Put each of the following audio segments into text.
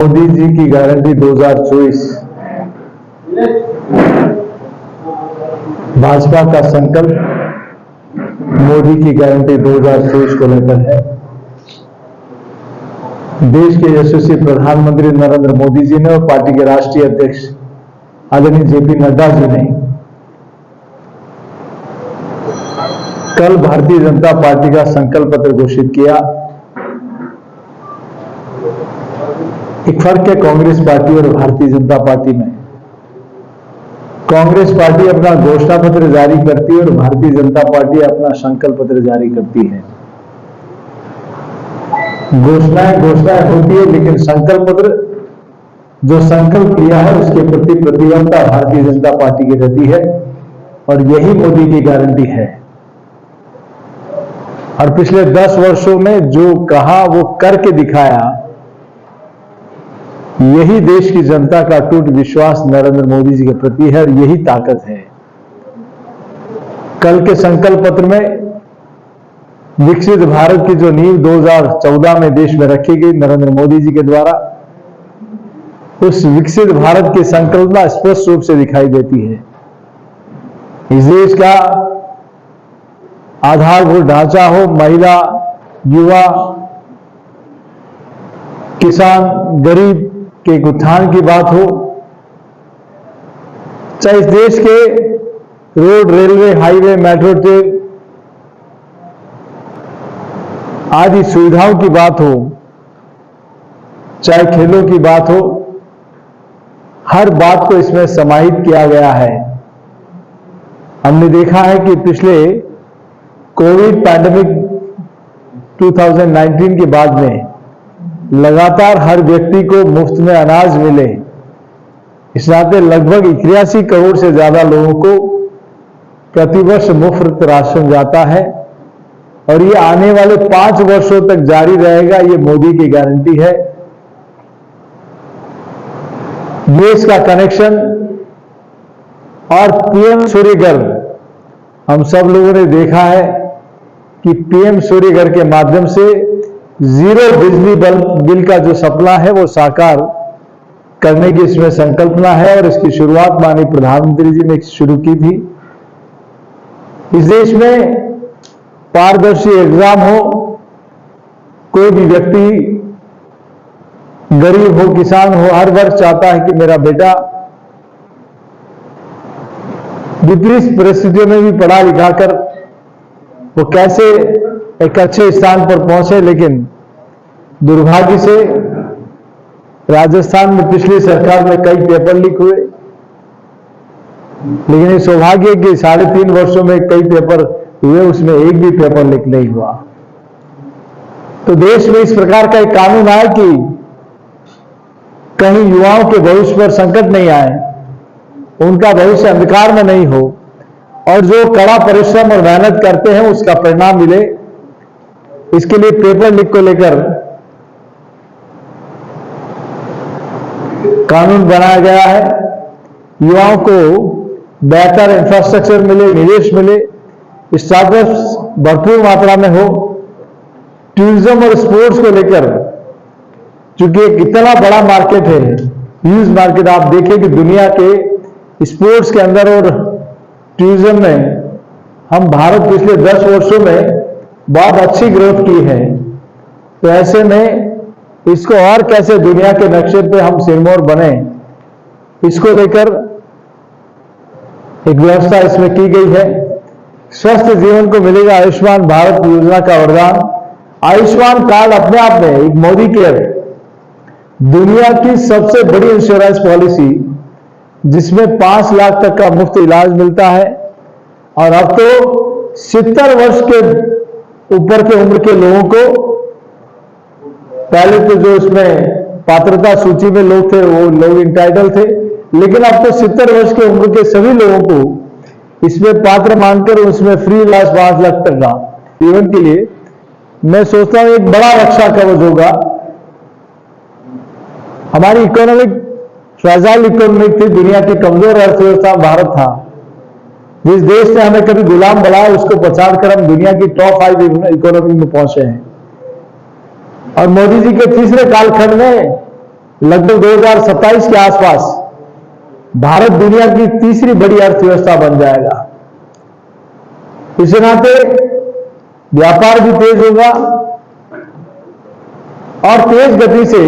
मोदी जी की गारंटी 2024, भाजपा का संकल्प मोदी की गारंटी 2024 को लेकर है। देश के यशस्वी प्रधानमंत्री नरेंद्र मोदी जी ने और पार्टी के राष्ट्रीय अध्यक्ष आदरणीय जेपी नड्डा जी ने कल भारतीय जनता पार्टी का संकल्प पत्र घोषित किया। एक फर्क है कांग्रेस पार्टी और भारतीय जनता पार्टी में। कांग्रेस पार्टी अपना घोषणा पत्र जारी करती है और भारतीय जनता पार्टी अपना संकल्प पत्र जारी करती है। घोषणाएं होती है, लेकिन संकल्प पत्र, जो संकल्प लिया है उसके प्रति प्रतिबद्धता भारतीय जनता पार्टी की रहती है और यही मोदी की गारंटी है। और पिछले 10 वर्षों में जो कहा वो करके दिखाया, यही देश की जनता का अटूट विश्वास नरेंद्र मोदी जी के प्रति है और यही ताकत है। कल के संकल्प पत्र में विकसित भारत की जो नींव 2014 में देश में रखी गई नरेंद्र मोदी जी के द्वारा, उस विकसित भारत की संकल्पना स्पष्ट रूप से दिखाई देती है। इस देश का आधारभूत ढांचा हो, महिला, युवा, किसान, गरीब के उत्थान की बात हो, चाहे इस देश के road, railway, highway, metro train आदि सुविधाओं की बात हो, चाहे खेलों की बात हो, हर बात को इसमें समाहित किया गया है। हमने देखा है कि पिछले कोविड पैंडेमिक 2019 के बाद में लगातार हर व्यक्ति को मुफ्त में अनाज मिले, इस नाते लगभग 81 करोड़ से ज्यादा लोगों को प्रतिवर्ष मुफ्त राशन जाता है और ये आने वाले 5 वर्षों तक जारी रहेगा। ये मोदी की गारंटी है। देश का कनेक्शन और पीएम सूर्यघर, हम सब लोगों ने देखा है कि पीएम सूर्यघर के माध्यम से जीरो बिजली बिल का जो सपना है वो साकार करने की इसमें संकल्पना है और इसकी शुरुआत माननीय प्रधानमंत्री जी ने शुरू की थी। इस देश में पारदर्शी एग्जाम हो, कोई भी व्यक्ति गरीब हो, किसान हो, हर वर्ग चाहता है कि मेरा बेटा विपरीत परिस्थितियों में भी पढ़ा लिखा कर वो कैसे एक अच्छे स्थान पर पहुंचे। लेकिन दुर्भाग्य से राजस्थान में पिछली सरकार में कई पेपर लीक हुए, लेकिन ये सौभाग्य कि 3.5 वर्षों में कई पेपर हुए, उसमें एक भी पेपर लीक नहीं हुआ। तो देश में इस प्रकार का एक कानून आए कि कहीं युवाओं के भविष्य पर संकट नहीं आए, उनका भविष्य अंधकार में नहीं हो और जो कड़ा परिश्रम और मेहनत करते हैं उसका परिणाम मिले। इसके लिए पेपर लीक को लेकर कानून बनाया गया है। युवाओं को बेहतर इंफ्रास्ट्रक्चर मिले, निवेश मिले, स्टार्टअप्स भरपूर मात्रा में हो। टूरिज्म और स्पोर्ट्स को लेकर, चूंकि एक इतना बड़ा मार्केट है, ह्यूज मार्केट, आप देखें कि दुनिया के स्पोर्ट्स के अंदर और टूरिज्म में हम भारत पिछले 10 वर्षों में बहुत अच्छी ग्रोथ की है। तो ऐसे में इसको और कैसे दुनिया के नक्शे पे हम सिरमौर बने, इसको लेकर एक व्यवस्था इसमें की गई है। स्वस्थ जीवन को मिलेगा आयुष्मान भारत योजना का वरदान। आयुष्मान कार्ड अपने आप में एक मोदी केयर, दुनिया की सबसे बड़ी इंश्योरेंस पॉलिसी, जिसमें 5 लाख तक का मुफ्त इलाज मिलता है। और अब तो 70 वर्ष के ऊपर के उम्र के लोगों को, पहले तो जो इसमें पात्रता सूची में लोग थे वो लोग इंटाइटल थे, लेकिन अब तो 70 वर्ष के उम्र के सभी लोगों को इसमें पात्र मानकर उसमें फ्री इलाज 5 लाख तक का जीवन के लिए, मैं सोचता हूं एक बड़ा रक्षा कवच होगा। हमारी इकोनॉमिक फ्रेजाइल इकोनॉमिक थी, दुनिया की कमजोर अर्थव्यवस्था भारत था। जिस देश ने हमें कभी गुलाम बनाया उसको पछाड़कर हम दुनिया की टॉप 5 इकोनॉमी में पहुंचे हैं। और मोदी जी के तीसरे कालखंड में लगभग 2027 के आसपास भारत दुनिया की तीसरी बड़ी अर्थव्यवस्था बन जाएगा। इस नाते व्यापार भी तेज होगा और तेज गति से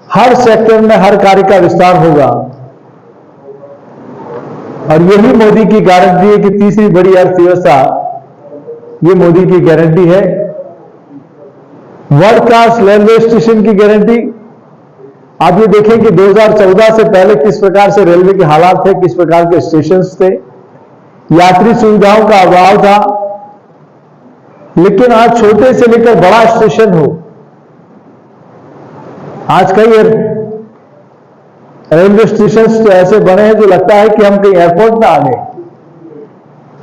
हर सेक्टर में हर कार्य का विस्तार होगा। और यही मोदी की गारंटी है कि तीसरी बड़ी अर्थव्यवस्था, ये मोदी की गारंटी है। वर्ल्ड क्लास रेलवे स्टेशन की गारंटी। आप ये देखें कि 2014 से पहले किस प्रकार से रेलवे के हालात थे, किस प्रकार के स्टेशन थे, यात्री सुविधाओं का अभाव था। लेकिन आज छोटे से लेकर बड़ा स्टेशन हो, आज कई रेलवे स्टेशन तो ऐसे बने हैं जो लगता है कि हम कहीं एयरपोर्ट में आ गए।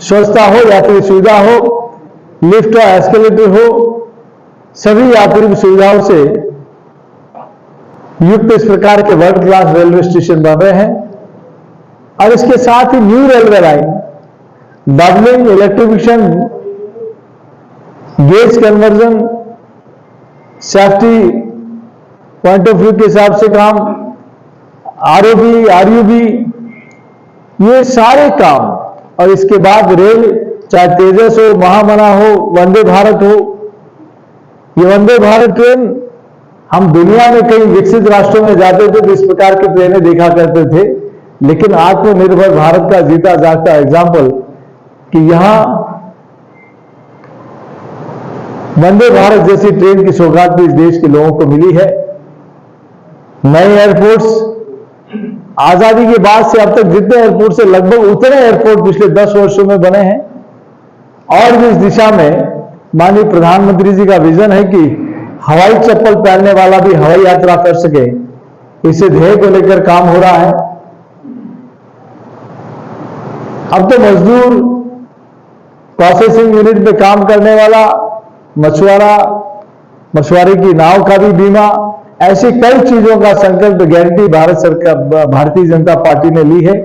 स्वच्छता हो, यात्री सुविधा हो, लिफ्ट और एस्केलेटर हो, सभी यात्री सुविधाओं से युक्त इस प्रकार के वर्ल्ड क्लास रेलवे स्टेशन बन रहे हैं। और इसके साथ ही new railway line, doubling, electrification, gauge conversion, safety point of view के हिसाब से काम, आरओबी, आरयूबी, ये सारे काम। और इसके बाद रेल, चाहे तेजस हो, महामना हो, वंदे भारत हो। ये वंदे भारत ट्रेन हम दुनिया में कई विकसित राष्ट्रों में जाते थे तो इस प्रकार की ट्रेनें देखा करते थे। लेकिन आत्मनिर्भर भारत का जीता जागता एग्जाम्पल कि यहां वंदे भारत जैसी ट्रेन की सौगात भी इस देश के लोगों को मिली है। नए एयरपोर्ट्स, आजादी के बाद से अब तक जितने एयरपोर्ट से लगभग उतने एयरपोर्ट पिछले 10 वर्षों में बने हैं। और भी इस दिशा में माननीय प्रधानमंत्री जी का विजन है कि हवाई चप्पल पहनने वाला भी हवाई यात्रा कर सके। इसे ध्येय को लेकर काम हो रहा है। अब तो मजदूर, प्रोसेसिंग यूनिट में काम करने वाला मछुआरा, मछुआरे की नाव का भी बीमा, ऐसी कई चीजों का संकल्प गारंटी भारत सरकार, भारतीय जनता पार्टी ने ली है।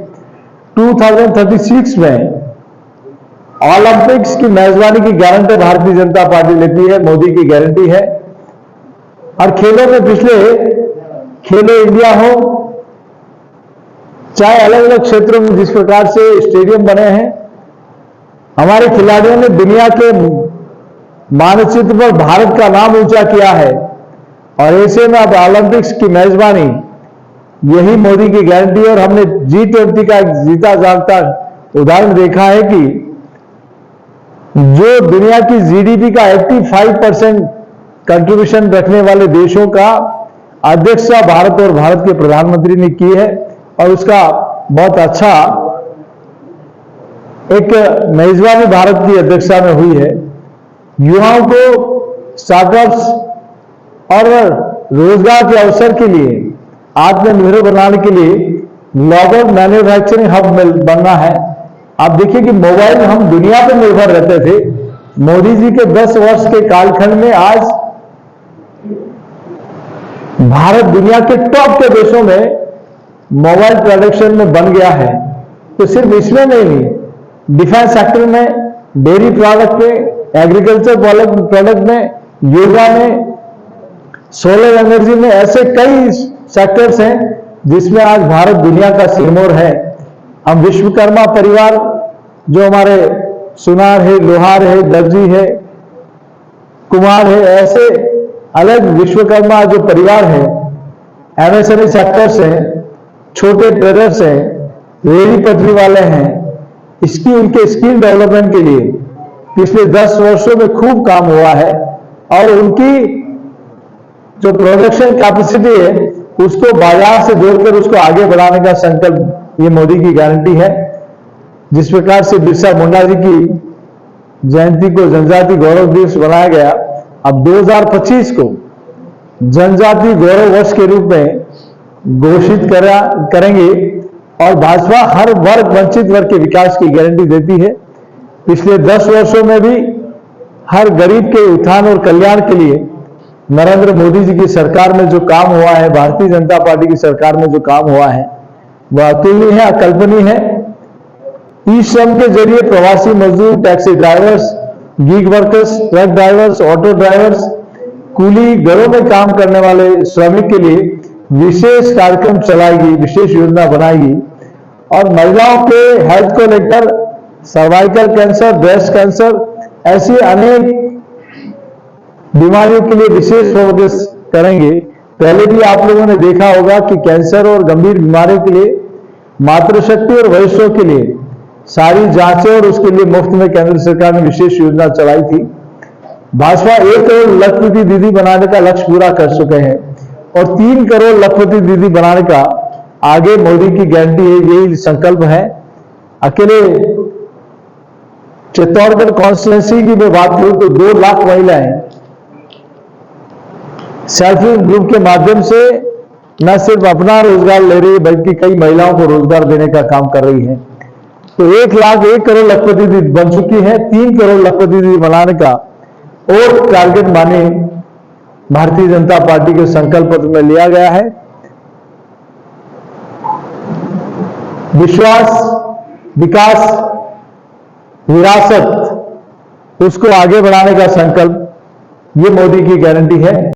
2036 में ओलंपिक्स की मेजबानी की गारंटी भारतीय जनता पार्टी लेती है, मोदी की गारंटी है। और खेलों में पिछले खेलो इंडिया हो, चाहे अलग अलग क्षेत्रों में जिस प्रकार से स्टेडियम बने हैं, हमारे खिलाड़ियों ने दुनिया के मानचित्र पर भारत का नाम ऊंचा किया है। और ऐसे में अब ओलंपिक्स की मेजबानी यही मोदी की गारंटी है। और हमने G20 का जीता जागता उदाहरण देखा है कि जो दुनिया की जीडीपी का 85% कंट्रीब्यूशन रखने वाले देशों का अध्यक्षता भारत और भारत के प्रधानमंत्री ने की है। और उसका बहुत अच्छा एक मेजबानी भारत की अध्यक्षता में हुई है। युवाओं को स्टार्टअप्स और रोजगार के अवसर के लिए, आत्मनिर्भर बनाने के लिए ग्लोबल मैन्युफैक्चरिंग हब बनना है। आप देखिए कि मोबाइल हम दुनिया पर निर्भर रहते थे। मोदी जी के 10 वर्ष के कालखंड में आज भारत दुनिया के टॉप के देशों में मोबाइल प्रोडक्शन में बन गया है। तो सिर्फ इसमें नहीं, डिफेंस सेक्टर में, डेयरी प्रोडक्ट में, एग्रीकल्चर प्रोडक्ट में, योगा में, सोलर एनर्जी में, ऐसे कई सेक्टर्स हैं जिसमें आज भारत दुनिया का सिरमौर है। हम विश्वकर्मा परिवार, जो हमारे सुनार है, लोहार है, दर्जी है, कुमार है, ऐसे अलग विश्वकर्मा जो परिवार है, एमएसएमई सेक्टर्स हैं, छोटे ट्रेडर्स हैं, रेहड़ी पटरी वाले हैं, इसकी उनके स्किल डेवलपमेंट के लिए पिछले 10 वर्षों में खूब काम हुआ है। और उनकी जो प्रोडक्शन कैपेसिटी है उसको बाजार से जोड़कर उसको आगे बढ़ाने का संकल्प ये मोदी की गारंटी है। जिस प्रकार से बिरसा मुंडा जी की जयंती को जनजाति गौरव दिवस बनाया गया, अब 2025 को जनजाति गौरव वर्ष के रूप में घोषित करेंगे। और भाजपा हर वर्ग, वंचित वर्ग के विकास की गारंटी देती है। पिछले 10 वर्षों में भी हर गरीब के उत्थान और कल्याण के लिए नरेंद्र मोदी जी की सरकार में जो काम हुआ है, भारतीय जनता पार्टी की सरकार में जो काम हुआ है, वह अतुलनीय है, अकल्पनीय है। ई श्रम के जरिए प्रवासी मजदूर, taxi drivers, gig workers, truck drivers, auto drivers coolie घरों में काम करने वाले श्रमिक के लिए विशेष कार्यक्रम चलाएगी, विशेष योजना बनाएगी और महिलाओं के हेल्थ को लेकर सर्वाइकल कैंसर, ब्रेस्ट कैंसर, ऐसी अनेक बीमारियों के लिए विशेष फोकस करेंगे। पहले भी आप लोगों ने देखा होगा कि कैंसर और गंभीर बीमारियों के लिए मातृशक्ति और वयस्कों के लिए सारी जांचें और उसके लिए मुफ्त में केंद्र सरकार ने विशेष योजना चलाई थी। भाजपा 1 करोड़ लखपति दीदी बनाने का लक्ष्य पूरा कर चुके हैं और 3 करोड़ लखपति दीदी बनाने का आगे मोदी की गारंटी है, यही संकल्प है। अकेले चित्तौड़गढ़ कॉन्स्टिट्यूंसी की मैं बात करूं तो 2 लाख महिलाएं सेल्फ हेल्प ग्रुप के माध्यम से न सिर्फ अपना रोजगार ले रही है बल्कि कई महिलाओं को रोजगार देने का काम कर रही है। तो 1 करोड़ लखपति दीदी बन चुकी है। 3 करोड़ लखपति दीदी बनाने का और टारगेट माने भारतीय जनता पार्टी के संकल्प पत्र में लिया गया है। विश्वास, विकास, विरासत, उसको आगे बढ़ाने का संकल्प, ये मोदी की गारंटी है।